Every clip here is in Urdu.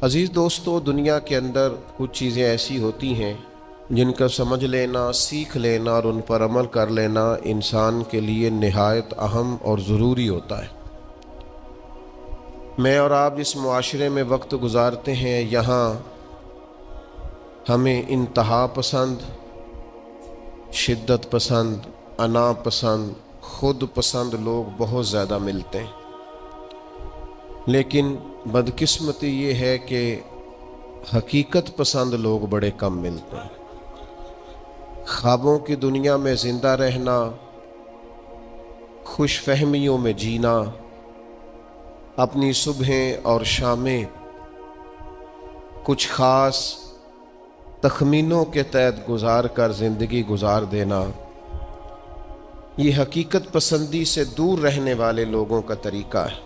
عزیز دوستو، دنیا کے اندر کچھ چیزیں ایسی ہوتی ہیں جن کا سمجھ لینا، سیکھ لینا اور ان پر عمل کر لینا انسان کے لیے نہایت اہم اور ضروری ہوتا ہے۔ میں اور آپ جس معاشرے میں وقت گزارتے ہیں، یہاں ہمیں انتہا پسند، شدت پسند، انا پسند، خود پسند لوگ بہت زیادہ ملتے ہیں، لیکن بدقسمتی یہ ہے کہ حقیقت پسند لوگ بڑے کم ملتے ہیں۔ خوابوں کی دنیا میں زندہ رہنا، خوش فہمیوں میں جینا، اپنی صبحیں اور شامیں کچھ خاص تخمینوں کے تحت گزار کر زندگی گزار دینا، یہ حقیقت پسندی سے دور رہنے والے لوگوں کا طریقہ ہے۔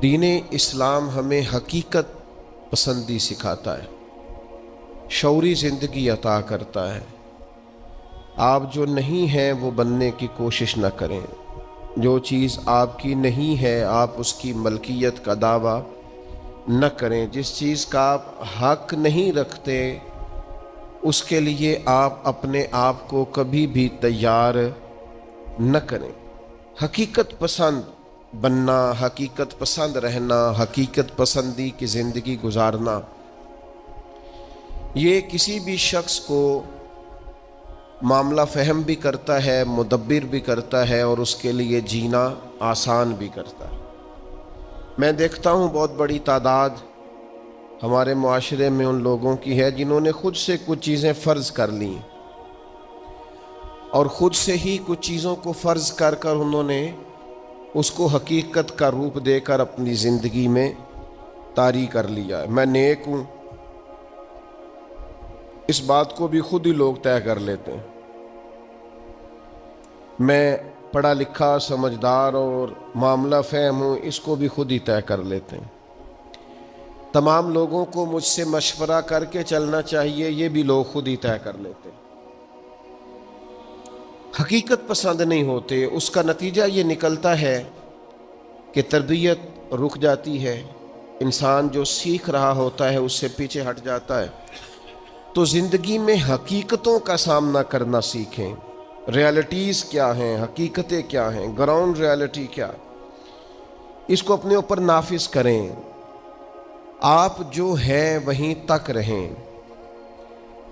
دین اسلام ہمیں حقیقت پسندی سکھاتا ہے، شعوری زندگی عطا کرتا ہے۔ آپ جو نہیں ہیں وہ بننے کی کوشش نہ کریں۔ جو چیز آپ کی نہیں ہے آپ اس کی ملکیت کا دعویٰ نہ کریں۔ جس چیز کا آپ حق نہیں رکھتے اس کے لیے آپ اپنے آپ کو کبھی بھی تیار نہ کریں۔ حقیقت پسند بننا، حقیقت پسند رہنا، حقیقت پسندی کی زندگی گزارنا، یہ کسی بھی شخص کو معاملہ فہم بھی کرتا ہے، مدبر بھی کرتا ہے اور اس کے لیے جینا آسان بھی کرتا ہے۔ میں دیکھتا ہوں بہت بڑی تعداد ہمارے معاشرے میں ان لوگوں کی ہے جنہوں نے خود سے کچھ چیزیں فرض کر لیں اور خود سے ہی کچھ چیزوں کو فرض کر کر انہوں نے اس کو حقیقت کا روپ دے کر اپنی زندگی میں طاری کر لیا ہے۔ میں نیک ہوں، اس بات کو بھی خود ہی لوگ طے کر لیتے ہیں۔ میں پڑھا لکھا، سمجھدار اور معاملہ فہم ہوں، اس کو بھی خود ہی طے کر لیتے ہیں۔ تمام لوگوں کو مجھ سے مشورہ کر کے چلنا چاہیے، یہ بھی لوگ خود ہی طے کر لیتے ہیں۔ حقیقت پسند نہیں ہوتے، اس کا نتیجہ یہ نکلتا ہے کہ تربیت رک جاتی ہے، انسان جو سیکھ رہا ہوتا ہے اس سے پیچھے ہٹ جاتا ہے۔ تو زندگی میں حقیقتوں کا سامنا کرنا سیکھیں۔ ریالٹیز کیا ہیں، حقیقتیں کیا ہیں، گراؤنڈ ریالٹی کیا، اس کو اپنے اوپر نافذ کریں۔ آپ جو ہیں وہیں تک رہیں،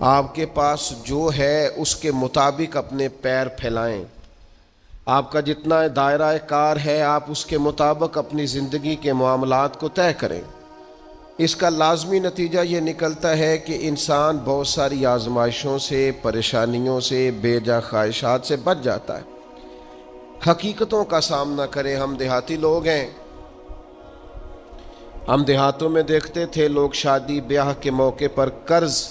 آپ کے پاس جو ہے اس کے مطابق اپنے پیر پھیلائیں۔ آپ کا جتنا دائرہ کار ہے آپ اس کے مطابق اپنی زندگی کے معاملات کو طے کریں۔ اس کا لازمی نتیجہ یہ نکلتا ہے کہ انسان بہت ساری آزمائشوں سے، پریشانیوں سے، بے جا خواہشات سے بچ جاتا ہے۔ حقیقتوں کا سامنا کریں۔ ہم دیہاتی لوگ ہیں، ہم دیہاتوں میں دیکھتے تھے لوگ شادی بیاہ کے موقع پر قرض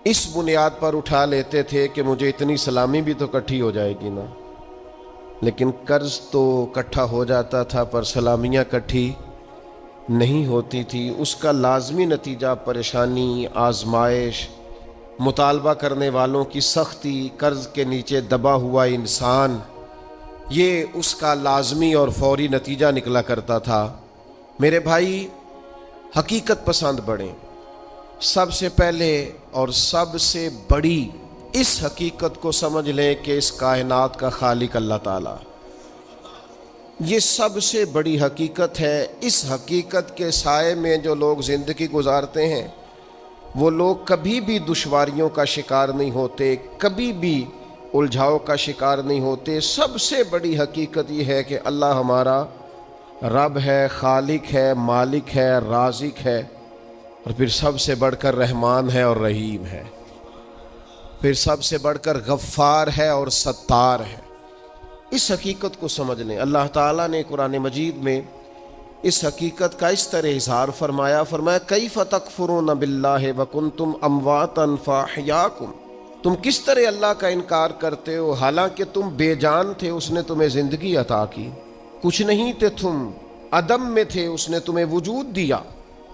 اس بنیاد پر اٹھا لیتے تھے کہ مجھے اتنی سلامی بھی تو کٹھی ہو جائے گی نا، لیکن قرض تو کٹھا ہو جاتا تھا پر سلامیاں کٹھی نہیں ہوتی تھی۔ اس کا لازمی نتیجہ پریشانی، آزمائش، مطالبہ کرنے والوں کی سختی، قرض کے نیچے دبا ہوا انسان، یہ اس کا لازمی اور فوری نتیجہ نکلا کرتا تھا۔ میرے بھائی، حقیقت پسند بڑھیں۔ سب سے پہلے اور سب سے بڑی اس حقیقت کو سمجھ لیں کہ اس کائنات کا خالق اللہ تعالیٰ، یہ سب سے بڑی حقیقت ہے۔ اس حقیقت کے سائے میں جو لوگ زندگی گزارتے ہیں وہ لوگ کبھی بھی دشواریوں کا شکار نہیں ہوتے، کبھی بھی الجھاؤ کا شکار نہیں ہوتے۔ سب سے بڑی حقیقت یہ ہے کہ اللہ ہمارا رب ہے، خالق ہے، مالک ہے، رازق ہے، اور پھر سب سے بڑھ کر رحمان ہے اور رحیم ہے، پھر سب سے بڑھ کر غفار ہے اور ستار ہے۔ اس حقیقت کو سمجھ لیں۔ اللہ تعالیٰ نے قرآن مجید میں اس حقیقت کا اس طرح اظہار فرمایا، کیف تکفرون باللہ وکنتم امواتا فاحیاکم، تم کس طرح اللہ کا انکار کرتے ہو حالانکہ تم بے جان تھے، اس نے تمہیں زندگی عطا کی، کچھ نہیں تھے، تم عدم میں تھے، اس نے تمہیں وجود دیا،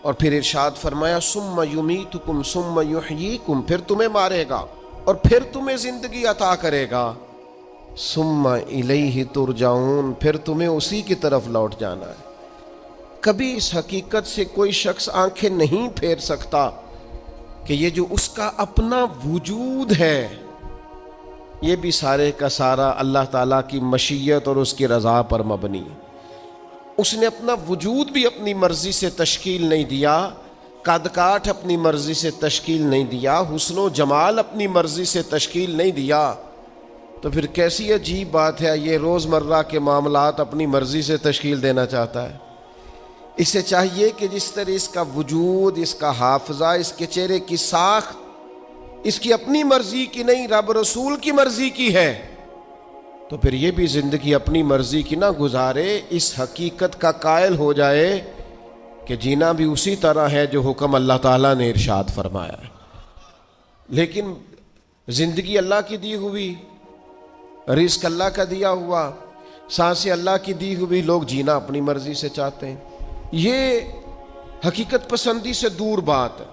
اور پھر ارشاد فرمایا ثم یمیتکم ثم یحییکم، پھر تمہیں مارے گا اور پھر تمہیں زندگی عطا کرے گا، ثم الیہ ترجعون، پھر تمہیں اسی کی طرف لوٹ جانا ہے۔ کبھی اس حقیقت سے کوئی شخص آنکھیں نہیں پھیر سکتا کہ یہ جو اس کا اپنا وجود ہے یہ بھی سارے کا سارا اللہ تعالیٰ کی مشیت اور اس کی رضا پر مبنی ہے۔ اس نے اپنا وجود بھی اپنی مرضی سے تشکیل نہیں دیا، قد کاٹ اپنی مرضی سے تشکیل نہیں دیا، حسن و جمال اپنی مرضی سے تشکیل نہیں دیا، تو پھر کیسی عجیب بات ہے یہ روزمرہ کے معاملات اپنی مرضی سے تشکیل دینا چاہتا ہے۔ اسے چاہیے کہ جس طرح اس کا وجود، اس کا حافظہ، اس کے چہرے کی ساخت اس کی اپنی مرضی کی نہیں، رب رسول کی مرضی کی ہے، تو پھر یہ بھی زندگی اپنی مرضی کی نہ گزارے، اس حقیقت کا قائل ہو جائے کہ جینا بھی اسی طرح ہے جو حکم اللہ تعالیٰ نے ارشاد فرمایا ہے۔ لیکن زندگی اللہ کی دی ہوئی، رزق اللہ کا دیا ہوا، سانسیں اللہ کی دی ہوئی، لوگ جینا اپنی مرضی سے چاہتے ہیں۔ یہ حقیقت پسندی سے دور بات ہے۔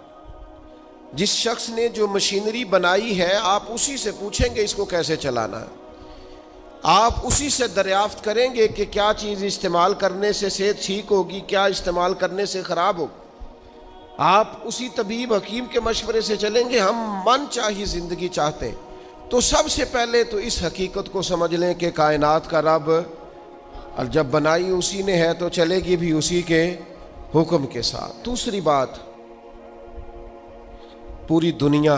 جس شخص نے جو مشینری بنائی ہے آپ اسی سے پوچھیں گے اس کو کیسے چلانا ہے، آپ اسی سے دریافت کریں گے کہ کیا چیز استعمال کرنے سے صحت ٹھیک ہوگی، کیا استعمال کرنے سے خراب ہوگی، آپ اسی طبیب حکیم کے مشورے سے چلیں گے۔ ہم من چاہی زندگی چاہتے ہیں تو سب سے پہلے تو اس حقیقت کو سمجھ لیں کہ کائنات کا رب اور جب بنائی اسی نے ہے تو چلے گی بھی اسی کے حکم کے ساتھ۔ دوسری بات، پوری دنیا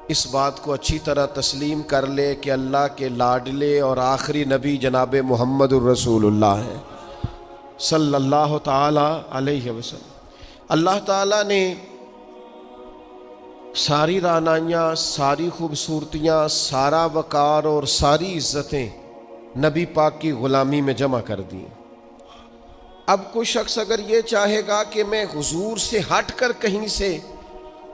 اس بات کو اچھی طرح تسلیم کر لے کہ اللہ کے لاڈلے اور آخری نبی جناب محمد الرسول اللہ ہیں صلی اللہ تعالی علیہ وسلم۔ اللہ تعالیٰ نے ساری رعنائیاں، ساری خوبصورتیاں، سارا وقار اور ساری عزتیں نبی پاک کی غلامی میں جمع کر دی۔ اب کوئی شخص اگر یہ چاہے گا کہ میں حضور سے ہٹ کر کہیں سے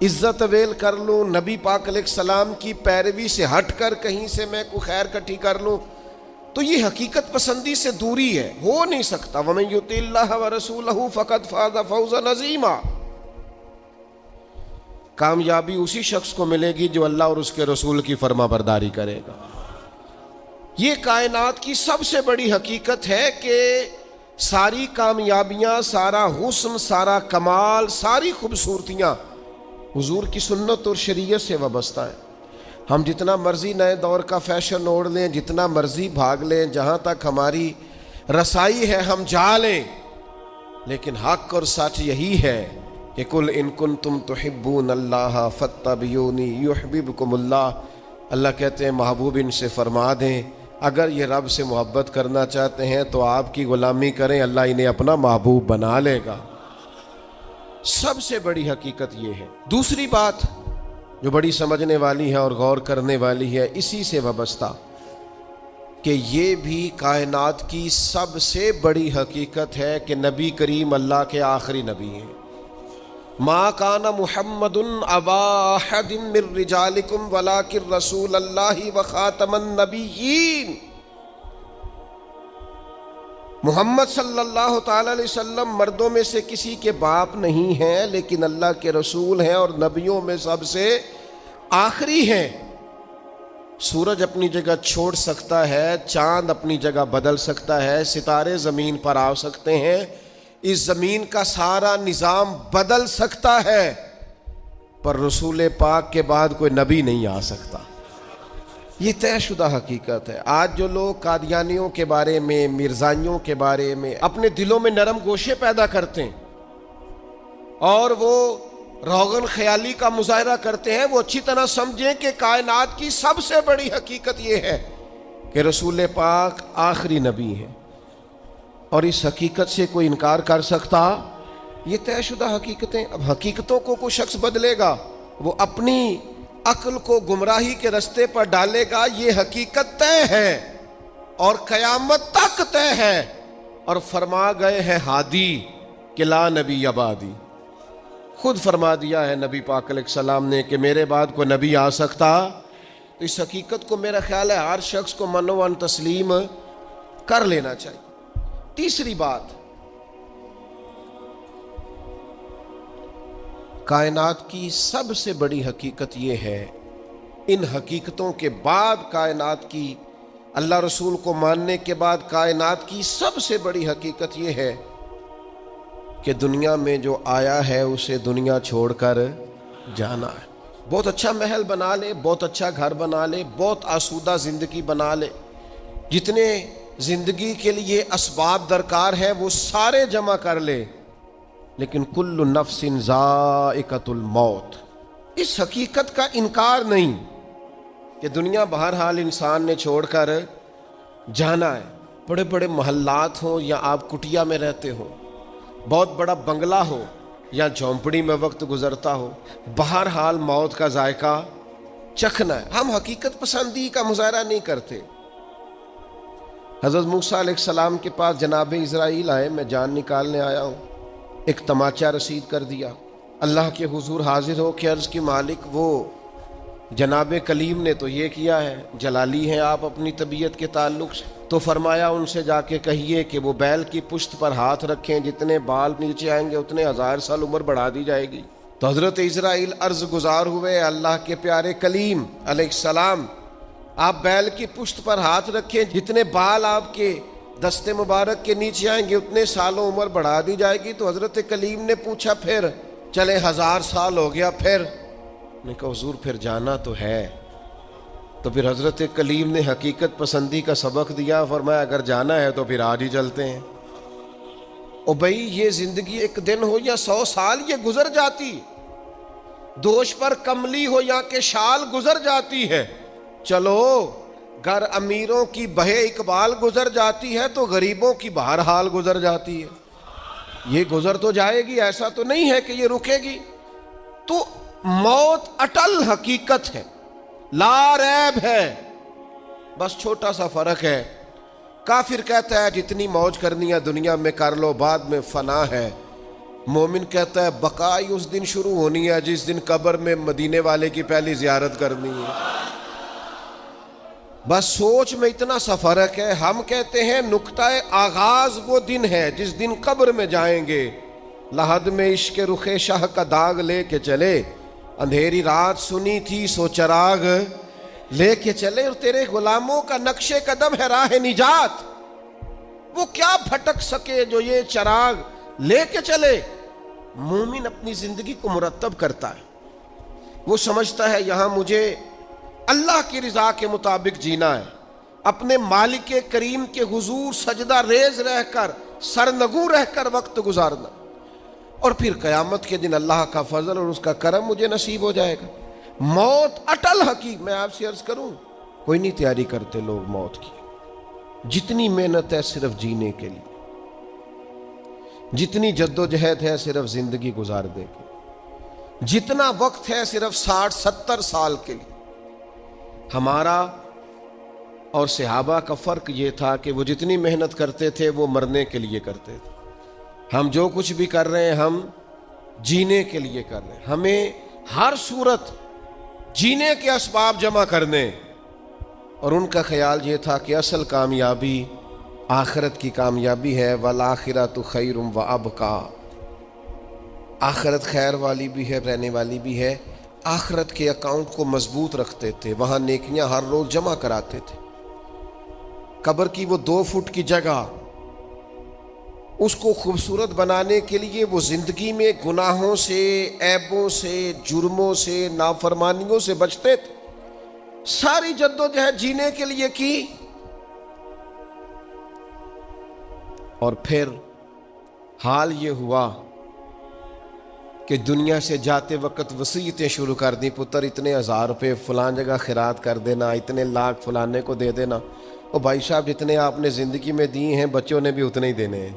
عزت اویل کر لوں، نبی پاک علیہ السلام کی پیروی سے ہٹ کر کہیں سے میں کوئی خیر کٹھی کر لوں، تو یہ حقیقت پسندی سے دوری ہے، ہو نہیں سکتا۔ وَمَن يُطِعِ اللَّهَ وَرَسُولَهُ فَقَدْ فَازَ فَوْزًا عَظِيمًا۔ کامیابی اسی شخص کو ملے گی جو اللہ اور اس کے رسول کی فرما برداری کرے گا۔ یہ کائنات کی سب سے بڑی حقیقت ہے کہ ساری کامیابیاں، سارا حسن، سارا کمال، ساری خوبصورتیاں حضور کی سنت اور شریعت سے وابستہ ہے۔ ہم جتنا مرضی نئے دور کا فیشن اوڑھ لیں، جتنا مرضی بھاگ لیں، جہاں تک ہماری رسائی ہے ہم جا لیں، لیکن حق اور سچ یہی ہے کہ قُلْ إِن كُنتُمْ تُحِبُّونَ اللَّهَ فَاتَّبِعُونِي يُحْبِبْكُمُ اللَّهُ۔ اللہ کہتے ہیں محبوب ان سے فرما دیں اگر یہ رب سے محبت کرنا چاہتے ہیں تو آپ کی غلامی کریں، اللہ انہیں اپنا محبوب بنا لے گا۔ سب سے بڑی حقیقت یہ ہے۔ دوسری بات جو بڑی سمجھنے والی ہے اور غور کرنے والی ہے، اسی سے وابستہ، کہ یہ بھی کائنات کی سب سے بڑی حقیقت ہے کہ نبی کریم اللہ کے آخری نبی ہیں۔ ما کان محمد ابا احد من رجالکم ولکن رسول اللہ وخاتم النبیین۔ محمد صلی اللہ تعالی علیہ وسلم مردوں میں سے کسی کے باپ نہیں ہیں، لیکن اللہ کے رسول ہیں اور نبیوں میں سب سے آخری ہیں۔ سورج اپنی جگہ چھوڑ سکتا ہے، چاند اپنی جگہ بدل سکتا ہے، ستارے زمین پر آ سکتے ہیں، اس زمین کا سارا نظام بدل سکتا ہے، پر رسول پاک کے بعد کوئی نبی نہیں آ سکتا۔ یہ طے شدہ حقیقت ہے۔ آج جو لوگ قادیانیوں کے بارے میں، مرزائیوں کے بارے میں اپنے دلوں میں نرم گوشے پیدا کرتے ہیں اور وہ روغن خیالی کا مظاہرہ کرتے ہیں، وہ اچھی طرح سمجھیں کہ کائنات کی سب سے بڑی حقیقت یہ ہے کہ رسول پاک آخری نبی ہیں، اور اس حقیقت سے کوئی انکار کر سکتا؟ یہ طے شدہ حقیقتیں۔ اب حقیقتوں کو کوئی شخص بدلے گا، وہ اپنی عقل کو گمراہی کے رستے پر ڈالے گا۔ یہ حقیقت طے ہے اور قیامت تک طے ہے، اور فرما گئے ہیں ہادی کہ لا نبی بعدی۔ خود فرما دیا ہے نبی پاک علیہ السلام نے کہ میرے بعد کوئی نبی آ سکتا؟ تو اس حقیقت کو میرا خیال ہے ہر شخص کو منوان تسلیم کر لینا چاہیے۔ تیسری بات، کائنات کی سب سے بڑی حقیقت یہ ہے، ان حقیقتوں کے بعد کائنات کی، اللہ رسول کو ماننے کے بعد کائنات کی سب سے بڑی حقیقت یہ ہے کہ دنیا میں جو آیا ہے اسے دنیا چھوڑ کر جانا ہے۔ بہت اچھا محل بنا لے، بہت اچھا گھر بنا لے، بہت آسودہ زندگی بنا لے، جتنے زندگی کے لیے اسباب درکار ہیں وہ سارے جمع کر لے، لیکن کل نفس ذائقۃ الموت، اس حقیقت کا انکار نہیں کہ دنیا بہرحال انسان نے چھوڑ کر جانا ہے۔ بڑے بڑے محلات ہوں یا آپ کٹیا میں رہتے ہو، بہت بڑا بنگلہ ہو یا جھونپڑی میں وقت گزرتا ہو، بہرحال موت کا ذائقہ چکھنا ہے۔ ہم حقیقت پسندی کا مظاہرہ نہیں کرتے۔ حضرت موسیٰ علیہ السلام کے پاس جناب اسرائیل آئے، میں جان نکالنے آیا ہوں، ایک تماچا رسید کر دیا، اللہ کے حضور حاضر ہو کہ عرض کی مالک وہ جناب کلیم نے تو یہ کیا ہے، جلالی ہیں آپ اپنی طبیعت کے تعلق سے، تو فرمایا ان سے جا کے کہیے کہ وہ بیل کی پشت پر ہاتھ رکھیں، جتنے بال نیچے آئیں گے اتنے 1000 سال عمر بڑھا دی جائے گی۔ تو حضرت اسرائیل عرض گزار ہوئے، اللہ کے پیارے کلیم علیہ السلام آپ بیل کی پشت پر ہاتھ رکھیں، جتنے بال آپ کے دستے مبارک کے نیچے آئیں گے اتنے سالوں عمر بڑھا دی جائے گی۔ تو حضرت کلیم نے پوچھا پھر چلے 1000 سال ہو گیا، پھر نے کہا حضور پھر جانا تو ہے۔ تو پھر حضرت کلیم نے حقیقت پسندی کا سبق دیا، فرمایا اگر جانا ہے تو پھر آج ہی چلتے ہیں۔ او بھائی یہ زندگی ایک دن ہو یا 100 سال یہ گزر جاتی، دوش پر کملی ہو یا کہ شال گزر جاتی ہے۔ چلو گر امیروں کی بہے اقبال گزر جاتی ہے تو غریبوں کی بہرحال گزر جاتی ہے، یہ گزر تو جائے گی، ایسا تو نہیں ہے کہ یہ رکے گی۔ تو موت اٹل حقیقت ہے، لا ریب ہے، بس چھوٹا سا فرق ہے۔ کافر کہتا ہے جتنی موج کرنی ہے دنیا میں کر لو، بعد میں فنا ہے۔ مومن کہتا ہے بقائی اس دن شروع ہونی ہے جس دن قبر میں مدینے والے کی پہلی زیارت کرنی ہے۔ بس سوچ میں اتنا سا فرق ہے، ہم کہتے ہیں نقطہ آغاز وہ دن ہے جس دن قبر میں جائیں گے، لحد میں عشق رخ شاہ کا داغ لے کے چلے، اندھیری رات سنی تھی سو چراغ لے کے چلے، اور تیرے غلاموں کا نقش قدم ہے راہ نجات، وہ کیا بھٹک سکے جو یہ چراغ لے کے چلے۔ مومن اپنی زندگی کو مرتب کرتا ہے، وہ سمجھتا ہے یہاں مجھے اللہ کی رضا کے مطابق جینا ہے، اپنے مالک کریم کے حضور سجدہ ریز رہ کر، سرنگوں رہ کر وقت گزارنا، اور پھر قیامت کے دن اللہ کا فضل اور اس کا کرم مجھے نصیب ہو جائے گا۔ موت اٹل حقیقت۔ میں آپ سے عرض کروں کوئی نہیں تیاری کرتے لوگ موت کی، جتنی محنت ہے صرف جینے کے لیے، جتنی جدوجہد ہے صرف زندگی گزارنے کی، جتنا وقت ہے صرف 60-70 سال کے لیے۔ ہمارا اور صحابہ کا فرق یہ تھا کہ وہ جتنی محنت کرتے تھے وہ مرنے کے لیے کرتے تھے، ہم جو کچھ بھی کر رہے ہیں ہم جینے کے لیے کر رہے ہیں، ہمیں ہر صورت جینے کے اسباب جمع کرنے، اور ان کا خیال یہ تھا کہ اصل کامیابی آخرت کی کامیابی ہے، والآخرۃ خیر وابقیٰ، آخرت خیر والی بھی ہے، رہنے والی بھی ہے۔ آخرت کے اکاؤنٹ کو مضبوط رکھتے تھے، وہاں نیکیاں ہر روز جمع کراتے تھے۔ قبر کی وہ 2 فٹ کی جگہ، اس کو خوبصورت بنانے کے لیے وہ زندگی میں گناہوں سے، عیبوں سے، جرموں سے، نافرمانیوں سے بچتے تھے، ساری جدوجہد جینے کے لیے کی، اور پھر حال یہ ہوا کہ دنیا سے جاتے وقت وصیتیں شروع کر دی، پتر اتنے 1000 روپے فلان جگہ خیرات کر دینا، اتنے لاکھ فلانے کو دے دینا۔ او بھائی صاحب جتنے آپ نے زندگی میں دیے ہیں بچوں نے بھی اتنے ہی دینے ہیں،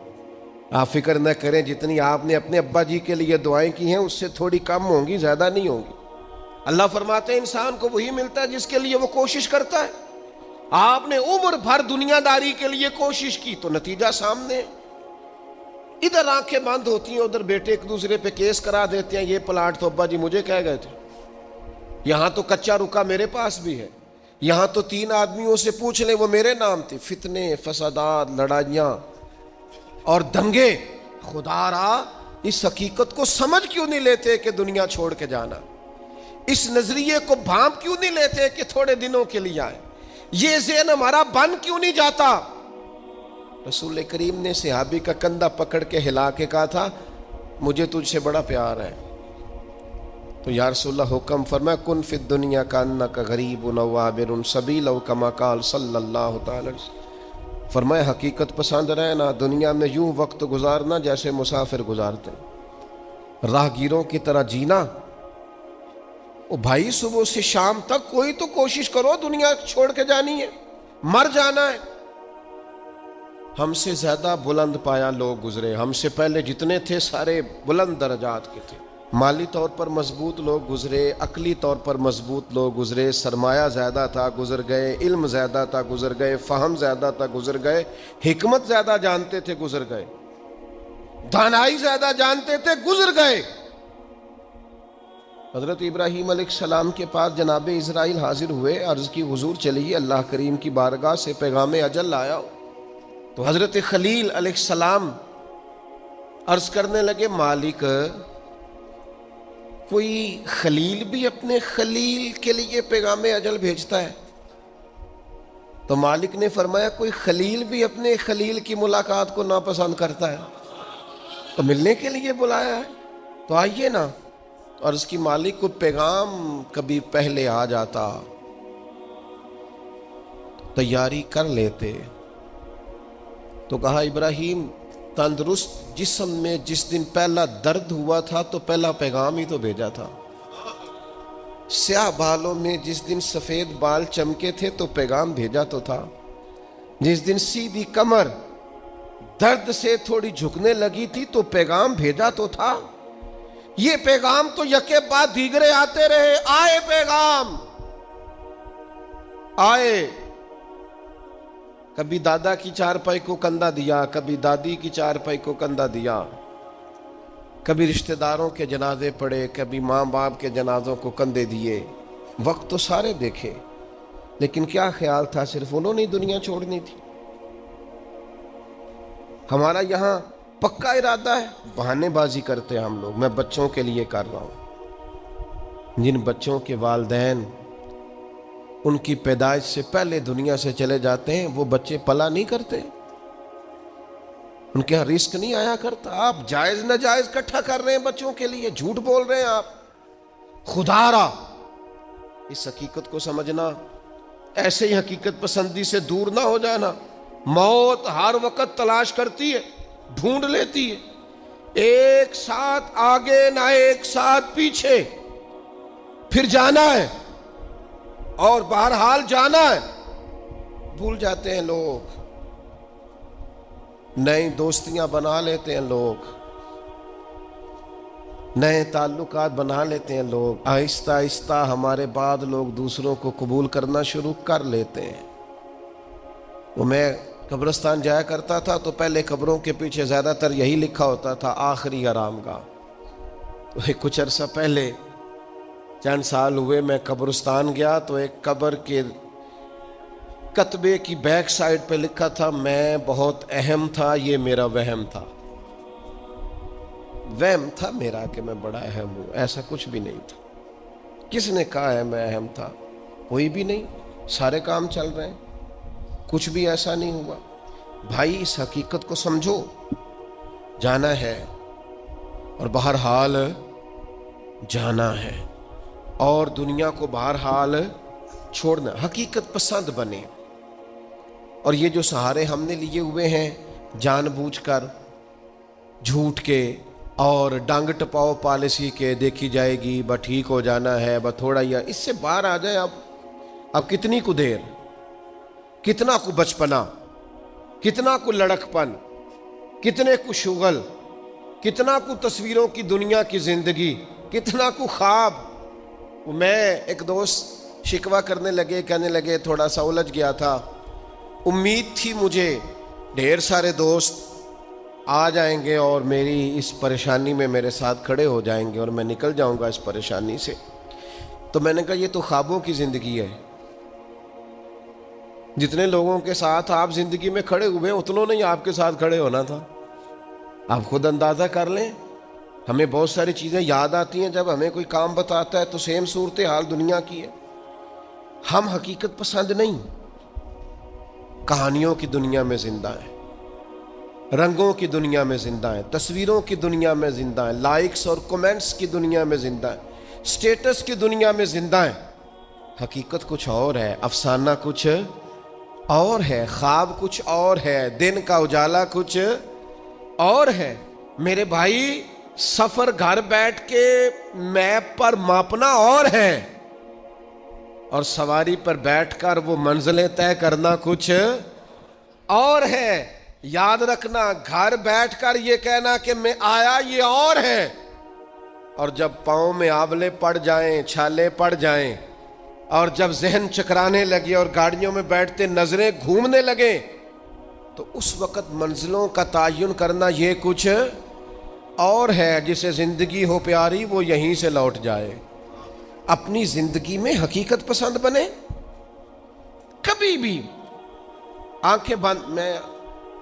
آپ فکر نہ کریں، جتنی آپ نے اپنے ابا جی کے لیے دعائیں کی ہیں اس سے تھوڑی کم ہوں گی، زیادہ نہیں ہوں گی۔ اللہ فرماتے ہیں انسان کو وہی ملتا ہے جس کے لیے وہ کوشش کرتا ہے۔ آپ نے عمر بھر دنیا داری کے لیے کوشش کی تو نتیجہ سامنے، ادھر آنکھیں بند ہوتی ہیں، ادھر بیٹے ایک دوسرے پہ کیس کرا دیتے ہیں، یہ پلاٹ تو ابا جی مجھے کہہ گئے تھے، یہاں تو کچا رکا میرے پاس بھی ہے، یہاں تو 3 آدمیوں سے پوچھ لیں وہ میرے نام تھے۔ فتنے، فسادات، لڑائیاں اور دنگے۔ خدا را اس حقیقت کو سمجھ کیوں نہیں لیتے کہ دنیا چھوڑ کے جانا، اس نظریے کو بھانپ کیوں نہیں لیتے کہ تھوڑے دنوں کے لیے آئے، یہ ذہن ہمارا بن کیوں نہیں جاتا۔ رسول کریم نے صحابی کا کندھا پکڑ کے ہلا کے کہا تھا مجھے تجھ سے بڑا پیار ہے. تو یا رسول اللہ حکم فرمایا کن فی الدنیا کانک غریب و عابر سبیل او کما قال صلی اللہ تعالی علیہ وسلم. فرمایا حقیقت پسند رہنا، دنیا میں یوں وقت گزارنا جیسے مسافر گزارتے، راہگیروں کی طرح جینا. او بھائی صبح سے شام تک کوئی تو کوشش کرو، دنیا چھوڑ کے جانی ہے، مر جانا ہے. ہم سے زیادہ بلند پایا لوگ گزرے، ہم سے پہلے جتنے تھے سارے بلند درجات کے تھے. مالی طور پر مضبوط لوگ گزرے، عقلی طور پر مضبوط لوگ گزرے، سرمایہ زیادہ تھا گزر گئے، علم زیادہ تھا گزر گئے، فہم زیادہ تھا گزر گئے، حکمت زیادہ جانتے تھے گزر گئے، دانائی زیادہ جانتے تھے گزر گئے. حضرت ابراہیم علیہ السلام کے پاس جناب اسرائیل حاضر ہوئے، عرض کی حضور چلیے اللہ کریم کی بارگاہ سے پیغام اجل لایا ہو. تو حضرت خلیل علیہ السلام عرض کرنے لگے مالک کوئی خلیل بھی اپنے خلیل کے لیے پیغام اجل بھیجتا ہے؟ تو مالک نے فرمایا کوئی خلیل بھی اپنے خلیل کی ملاقات کو ناپسند کرتا ہے؟ تو ملنے کے لیے بلایا ہے تو آئیے نا. اور اس کی مالک کو پیغام کبھی پہلے آ جاتا، تیاری کر لیتے. تو کہا ابراہیم تندرست جسم میں جس دن پہلا درد ہوا تھا تو پہلا پیغام ہی تو بھیجا تھا. سیاہ بالوں میں جس دن سفید بال چمکے تھے تو پیغام بھیجا تو تھا. جس دن سیدھی کمر درد سے تھوڑی جھکنے لگی تھی تو پیغام بھیجا تو تھا. یہ پیغام تو یکے بعد دیگرے آتے رہے. آئے پیغام آئے، کبھی دادا کی چارپائی کو کندھا دیا، کبھی دادی کی چارپائی کو کندھا دیا، کبھی رشتہ داروں کے جنازے پڑے، کبھی ماں باپ کے جنازوں کو کندھے دیے. وقت تو سارے دیکھے، لیکن کیا خیال تھا صرف انہوں نے دنیا چھوڑنی تھی. ہمارا یہاں پکا ارادہ ہے، بہانے بازی کرتے ہیں ہم لوگ. میں بچوں کے لیے کر رہا ہوں، جن بچوں کے والدین ان کی پیدائش سے پہلے دنیا سے چلے جاتے ہیں وہ بچے پلا نہیں کرتے، ان کے یہاں رزق نہیں آیا کرتا. آپ جائز ناجائز اکٹھا کر رہے ہیں بچوں کے لیے، جھوٹ بول رہے ہیں آپ. خدا را اس حقیقت کو سمجھنا، ایسے ہی حقیقت پسندی سے دور نہ ہو جانا. موت ہر وقت تلاش کرتی ہے، ڈھونڈ لیتی ہے، ایک ساتھ آگے نہ ایک ساتھ پیچھے. پھر جانا ہے اور بہرحال جانا ہے. بھول جاتے ہیں لوگ، نئی دوستیاں بنا لیتے ہیں لوگ، نئے تعلقات بنا لیتے ہیں لوگ. آہستہ آہستہ ہمارے بعد لوگ دوسروں کو قبول کرنا شروع کر لیتے ہیں. وہ میں قبرستان جایا کرتا تھا تو پہلے قبروں کے پیچھے زیادہ تر یہی لکھا ہوتا تھا آخری آرام گاہ. کچھ عرصہ پہلے چند سال ہوئے میں قبرستان گیا تو ایک قبر کے کتبے کی بیک سائڈ پہ لکھا تھا میں بہت اہم تھا، یہ میرا وہم تھا. وہم تھا میرا کہ میں بڑا اہم ہوں، ایسا کچھ بھی نہیں تھا. کس نے کہا ہے میں اہم تھا؟ کوئی بھی نہیں، سارے کام چل رہے ہیں، کچھ بھی ایسا نہیں ہوا. بھائی اس حقیقت کو سمجھو، جانا ہے اور بہرحال جانا ہے، اور دنیا کو بہرحال چھوڑنا. حقیقت پسند بنے. اور یہ جو سہارے ہم نے لیے ہوئے ہیں جان بوجھ کر جھوٹ کے اور ڈانگ ٹپاؤ پالیسی کے، دیکھی جائے گی بس ٹھیک ہو جانا ہے بس تھوڑا ہی، اس سے باہر آ جائے. اب کتنی کو دیر، کتنا کو بچپنا، کتنا کو لڑک پن، کتنے کو شغل، کتنا کو تصویروں کی دنیا کی زندگی، کتنا کو خواب. میں ایک دوست شکوہ کرنے لگے، کہنے لگے تھوڑا سا الجھ گیا تھا، امید تھی مجھے ڈھیر سارے دوست آ جائیں گے اور میری اس پریشانی میں میرے ساتھ کھڑے ہو جائیں گے اور میں نکل جاؤں گا اس پریشانی سے. تو میں نے کہا یہ تو خوابوں کی زندگی ہے. جتنے لوگوں کے ساتھ آپ زندگی میں کھڑے ہوئے اتنوں نے آپ کے ساتھ کھڑے ہونا تھا. آپ خود اندازہ کر لیں. ہمیں بہت ساری چیزیں یاد آتی ہیں جب ہمیں کوئی کام بتاتا ہے تو سیم صورتحال دنیا کی ہے. ہم حقیقت پسند نہیں، کہانیوں کی دنیا میں زندہ ہیں. رنگوں کی دنیا میں زندہ ہیں، تصویروں کی دنیا میں زندہ ہیں، لائکس اور کومنٹس کی دنیا میں زندہ ہیں، سٹیٹس کی دنیا میں زندہ ہیں۔ حقیقت کچھ اور ہے، افسانہ کچھ اور ہے، خواب کچھ اور ہے، دن کا اجالا کچھ اور ہے۔ میرے بھائی، سفر گھر بیٹھ کے میپ پر ماپنا اور ہے، اور سواری پر بیٹھ کر وہ منزلیں طے کرنا کچھ اور ہے۔ یاد رکھنا، گھر بیٹھ کر یہ کہنا کہ میں آیا، یہ اور ہے، اور جب پاؤں میں آبلے پڑ جائیں، چھالے پڑ جائیں، اور جب ذہن چکرانے لگے اور گاڑیوں میں بیٹھتے نظریں گھومنے لگیں، تو اس وقت منزلوں کا تعین کرنا یہ کچھ اور ہے۔ جسے زندگی ہو پیاری وہ یہیں سے لوٹ جائے۔ اپنی زندگی میں حقیقت پسند بنے، کبھی بھی آنکھیں بند۔ میں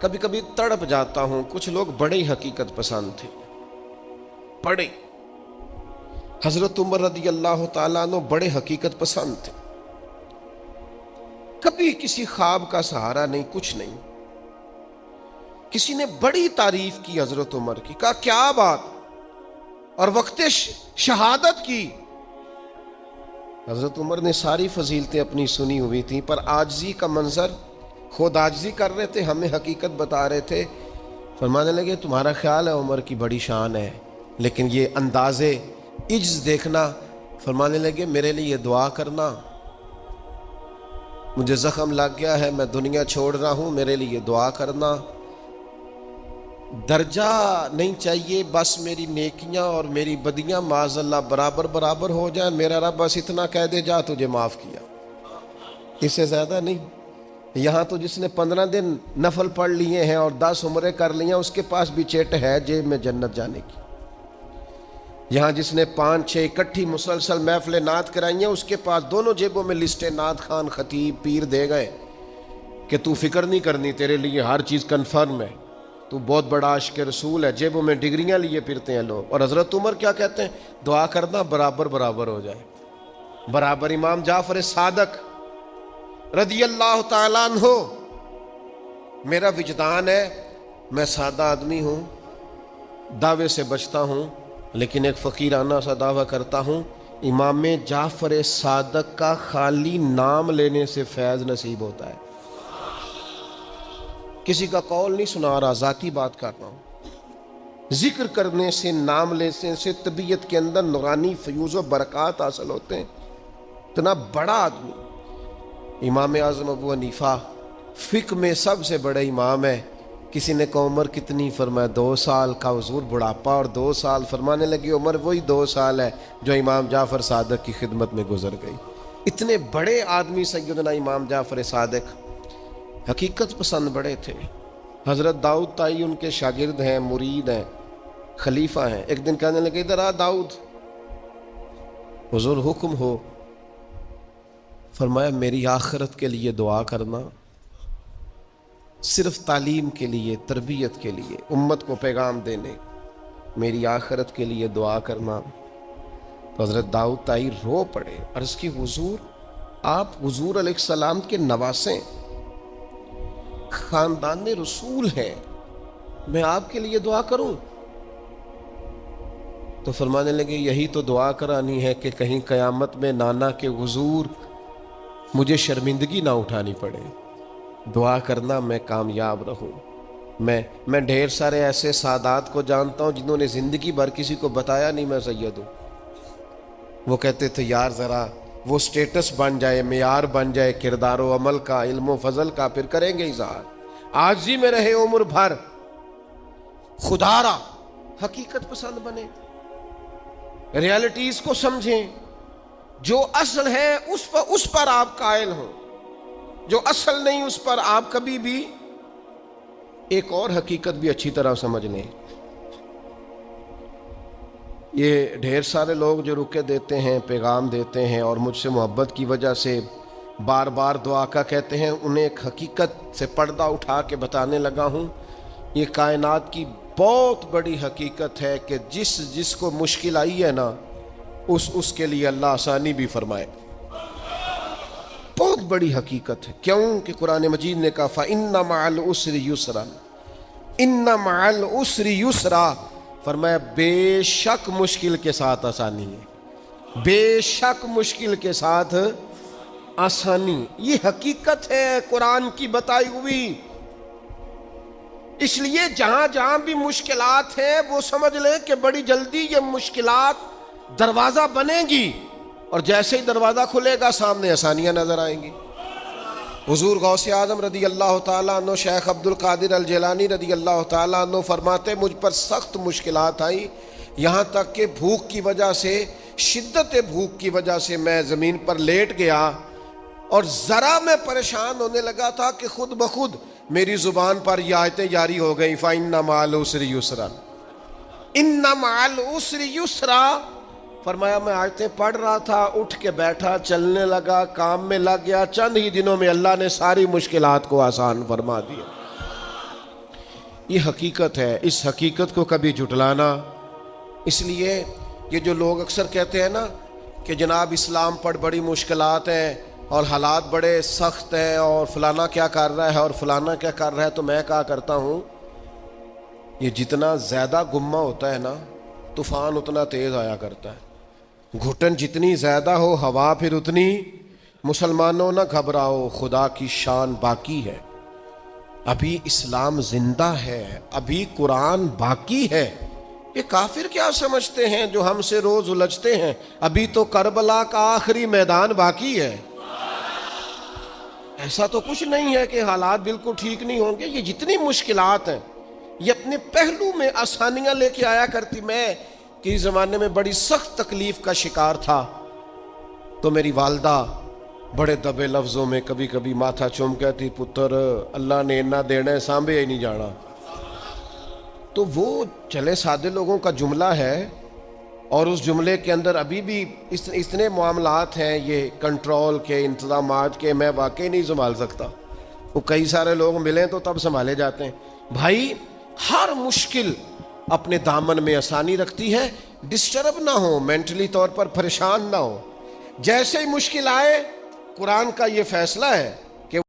کبھی کبھی تڑپ جاتا ہوں، کچھ لوگ بڑے ہی حقیقت پسند تھے، بڑے۔ حضرت عمر رضی اللہ تعالیٰ عنہ بڑے حقیقت پسند تھے، کبھی کسی خواب کا سہارا نہیں، کچھ نہیں۔ کسی نے بڑی تعریف کی حضرت عمر کی، کہا کیا بات، اور وقت شہادت کی۔ حضرت عمر نے ساری فضیلتیں اپنی سنی ہوئی تھیں، پر عاجزی کا منظر، خود عاجزی کر رہے تھے، ہمیں حقیقت بتا رہے تھے۔ فرمانے لگے تمہارا خیال ہے عمر کی بڑی شان ہے، لیکن یہ انداز عجز دیکھنا۔ فرمانے لگے میرے لیے دعا کرنا، مجھے زخم لگ گیا ہے، میں دنیا چھوڑ رہا ہوں، میرے لیے دعا کرنا۔ درجہ نہیں چاہیے، بس میری نیکیاں اور میری بدیاں معاذ اللہ برابر برابر ہو جائیں، میرا رب بس اتنا کہہ دے جا تجھے معاف کیا، اس سے زیادہ نہیں۔ یہاں تو جس نے 15 دن نفل پڑھ لیے ہیں اور 10 عمرے کر لی ہیں، اس کے پاس بھی چٹ ہے جیب میں جنت جانے کی۔ یہاں جس نے 5-6 اکٹھی مسلسل محفل نعت کرائی ہیں، اس کے پاس دونوں جیبوں میں لسٹیں نعت خان، خطیب، پیر دے گئے کہ تو فکر نہیں کرنی، تیرے لیے ہر چیز کنفرم ہے، تو بہت بڑا عاشق رسول ہے۔ جیبوں میں ڈگریاں لیے پھرتے ہیں لوگ۔ اور حضرت عمر کیا کہتے ہیں؟ دعا کرنا برابر برابر ہو جائے، برابر۔ امام جعفر صادق رضی اللہ تعالیٰ عنہ، میرا وجدان ہے، میں سادہ آدمی ہوں، دعوے سے بچتا ہوں، لیکن ایک فقیرانہ سا دعویٰ کرتا ہوں، امام جعفر صادق کا خالی نام لینے سے فیض نصیب ہوتا ہے۔ کسی کا قول نہیں سنا رہا، ذاتی بات کر رہا ہوں۔ ذکر کرنے سے، نام لینے سے طبیعت کے اندر نورانی فیوز و برکات حاصل ہوتے ہیں۔ اتنا بڑا آدمی، امام اعظم ابو حنیفہ فقہ میں سب سے بڑے امام ہے۔ کسی نے کہا عمر کتنی؟ فرمایا 2 سال کا حضور بڑھاپا اور 2 سال۔ فرمانے لگی عمر وہی 2 سال ہے جو امام جعفر صادق کی خدمت میں گزر گئی۔ اتنے بڑے آدمی سیدنا امام جعفر صادق حقیقت پسند بڑے تھے۔ حضرت داؤد تائی ان کے شاگرد ہیں، مرید ہیں، خلیفہ ہیں۔ ایک دن کہنے لگے ادھر آ داؤد، حضور حکم ہو۔ فرمایا میری آخرت کے لیے دعا کرنا، صرف تعلیم کے لیے، تربیت کے لیے، امت کو پیغام دینے، میری آخرت کے لیے دعا کرنا۔ تو حضرت داؤد تائی رو پڑے، عرض کی حضور آپ حضور علیہ السلام کے نواسے، خاندان رسول ہیں، میں آپ کے لیے دعا کروں؟ تو فرمانے لگے یہی تو دعا کرانی ہے کہ کہیں قیامت میں نانا کے حضور مجھے شرمندگی نہ اٹھانی پڑے۔ دعا کرنا میں کامیاب رہوں۔ میں ڈھیر سارے ایسے سادات کو جانتا ہوں جنہوں نے زندگی بھر کسی کو بتایا نہیں میں سید ہوں۔ وہ کہتے تھے یار ذرا وہ سٹیٹس بن جائے، معیار بن جائے کردار و عمل کا، علم و فضل کا، پھر کریں گے اظہار۔ عاجزی میں رہے عمر بھر، خدا را حقیقت پسند بنے، ریالٹیز کو سمجھیں، جو اصل ہے اس پر آپ قائل ہوں، جو اصل نہیں اس پر آپ کبھی بھی ایک اور حقیقت بھی اچھی طرح سمجھ لیں۔ یہ ڈھیر سارے لوگ جو رکے دیتے ہیں، پیغام دیتے ہیں اور مجھ سے محبت کی وجہ سے بار بار دعا کا کہتے ہیں، انہیں ایک حقیقت سے پردہ اٹھا کے بتانے لگا ہوں۔ یہ کائنات کی بہت بڑی حقیقت ہے کہ جس کو مشکل آئی ہے نا، اس کے لیے اللہ آسانی بھی فرمائے۔ بہت بڑی حقیقت ہے۔ کیوں کہ قرآن مجید نے کہا فَإِنَّ مَعَ الْعُسْرِ يُسْرًا، ان مع العسر یسرا، فرمایا بے شک مشکل کے ساتھ آسانی ہے، بے شک مشکل کے ساتھ آسانی. یہ حقیقت ہے قرآن کی بتائی ہوئی. اس لیے جہاں جہاں بھی مشکلات ہیں وہ سمجھ لیں کہ بڑی جلدی یہ مشکلات دروازہ بنے گی، اور جیسے ہی دروازہ کھلے گا سامنے آسانیاں نظر آئیں گی. حضور غوث اعظم رضی اللہ تعالیٰ عنہ، شیخ عبد القادر الجیلانی رضی اللہ تعالیٰ عنہ فرماتے مجھ پر سخت مشکلات آئیں، یہاں تک کہ بھوک کی وجہ سے، شدت بھوک کی وجہ سے میں زمین پر لیٹ گیا، اور ذرا میں پریشان ہونے لگا تھا کہ خود بخود میری زبان پر یہ آیتیں جاری ہو گئیں، فَإِنَّ مَعَ الْعُسْرِ يُسْرًا، إِنَّ مَعَ الْعُسْرِ يُسْرًا. فرمایا میں آیتیں پڑھ رہا تھا، اٹھ کے بیٹھا، چلنے لگا، کام میں لگ گیا، چند ہی دنوں میں اللہ نے ساری مشکلات کو آسان فرما دیا. یہ حقیقت ہے، اس حقیقت کو کبھی جھٹلانا. اس لیے یہ جو لوگ اکثر کہتے ہیں نا کہ جناب اسلام پر بڑی مشکلات ہیں اور حالات بڑے سخت ہیں، اور فلانا کیا کر رہا ہے اور فلانا کیا کر رہا ہے، تو میں کہا کرتا ہوں یہ جتنا زیادہ گمہ ہوتا ہے نا طوفان اتنا تیز آیا کرتا ہے. گھٹن جتنی زیادہ ہو ہوا پھر اتنی. مسلمانوں نہ گھبراؤ، خدا کی شان باقی ہے، ابھی اسلام زندہ ہے، ابھی قرآن باقی ہے. یہ کافر کیا سمجھتے ہیں جو ہم سے روز الجھتے ہیں؟ ابھی تو کربلا کا آخری میدان باقی ہے. ایسا تو کچھ نہیں ہے کہ حالات بالکل ٹھیک نہیں ہوں گے. یہ جتنی مشکلات ہیں یہ اپنے پہلو میں آسانیاں لے کے آیا کرتی. میں کسی زمانے میں بڑی سخت تکلیف کا شکار تھا، تو میری والدہ بڑے دبے لفظوں میں کبھی کبھی ماتھا چوم کہتی، پتر اللہ نے اتنا دینا ہے سانبے ہی نہیں جانا. تو وہ چلے سادے لوگوں کا جملہ ہے، اور اس جملے کے اندر ابھی بھی اتنے معاملات ہیں یہ کنٹرول کے، انتظامات کے، میں واقعی نہیں سنبھال سکتا. وہ کئی سارے لوگ ملیں تو تب سنبھالے جاتے ہیں. بھائی ہر مشکل اپنے دامن میں آسانی رکھتی ہے. ڈسٹرب نہ ہو، مینٹلی طور پر پریشان نہ ہو. جیسے ہی مشکل آئے قرآن کا یہ فیصلہ ہے